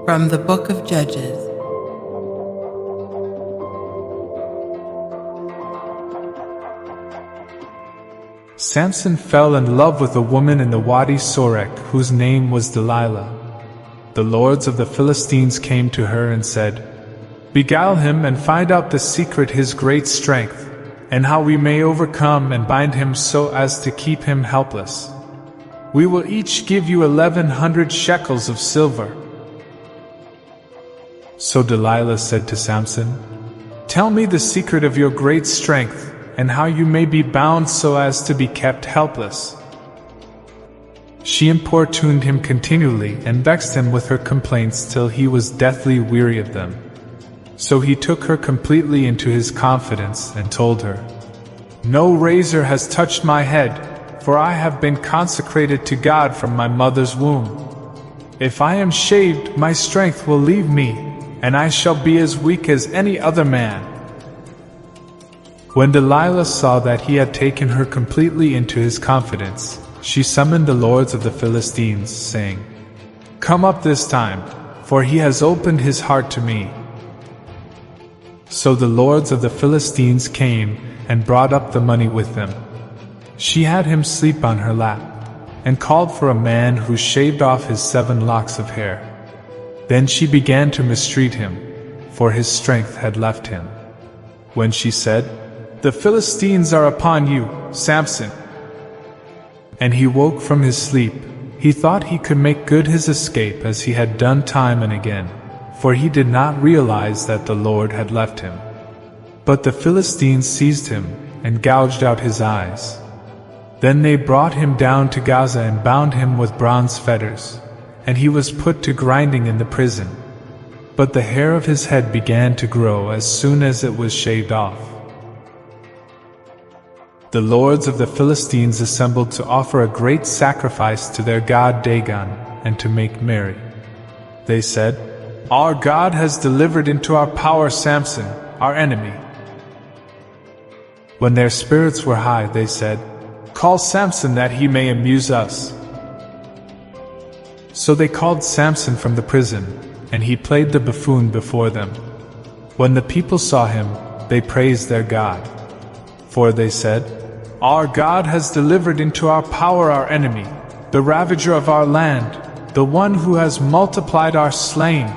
From the Book of Judges. Samson fell in love with a woman in the Wadi Sorek whose name was Delilah. The lords of the Philistines came to her and said, "Beguile him and find out the secret his great strength, and how we may overcome and bind him so as to keep him helpless. We will each give you 1,100 shekels of silver." So Delilah said to Samson, "Tell me the secret of your great strength, and how you may be bound so as to be kept helpless." She importuned him continually and vexed him with her complaints till he was deathly weary of them. So he took her completely into his confidence and told her, "No razor has touched my head, for I have been consecrated to God from my mother's womb. If I am shaved, my strength will leave me, and I shall be as weak as any other man." When Delilah saw that he had taken her completely into his confidence, she summoned the lords of the Philistines, saying, "Come up this time, for he has opened his heart to me." So the lords of the Philistines came and brought up the money with them. She had him sleep on her lap, and called for a man who shaved off his 7 locks of hair. Then she began to mistreat him, for his strength had left him. When she said, "The Philistines are upon you, Samson," and he woke from his sleep, he thought he could make good his escape as he had done time and again, for he did not realize that the Lord had left him. But the Philistines seized him and gouged out his eyes. Then they brought him down to Gaza and bound him with bronze fetters, and he was put to grinding in the prison. But the hair of his head began to grow as soon as it was shaved off. The lords of the Philistines assembled to offer a great sacrifice to their god Dagon and to make merry. They said, "Our God has delivered into our power Samson, our enemy." When their spirits were high, they said, "Call Samson that he may amuse us." So they called Samson from the prison, and he played the buffoon before them. When the people saw him, they praised their God. For they said, "Our God has delivered into our power our enemy, the ravager of our land, the one who has multiplied our slain."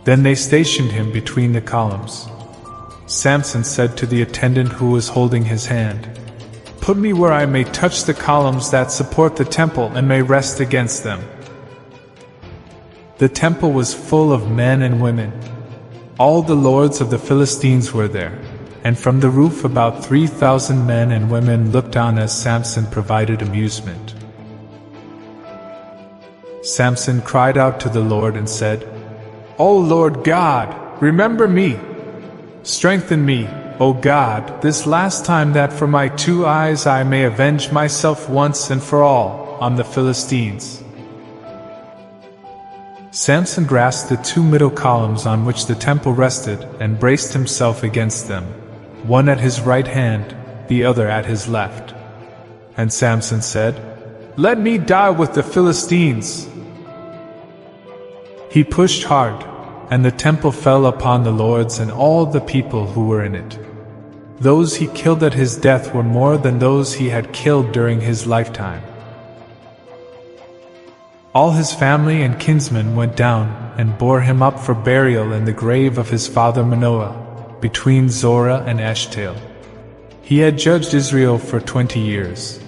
Then they stationed him between the columns. Samson said to the attendant who was holding his hand, "Put me where I may touch the columns that support the temple and may rest against them." The temple was full of men and women. All the lords of the Philistines were there, and from the roof about 3,000 men and women looked on as Samson provided amusement. Samson cried out to the Lord and said, "O Lord God, remember me. Strengthen me, O God, this last time, that for my 2 eyes I may avenge myself once and for all on the Philistines." Samson grasped the 2 middle columns on which the temple rested and braced himself against them, one at his right hand, the other at his left. And Samson said, "Let me die with the Philistines." He pushed hard, and the temple fell upon the lords and all the people who were in it. Those he killed at his death were more than those he had killed during his lifetime. All his family and kinsmen went down and bore him up for burial in the grave of his father Manoah, between Zorah and Eshtaol. He had judged Israel for 20 years.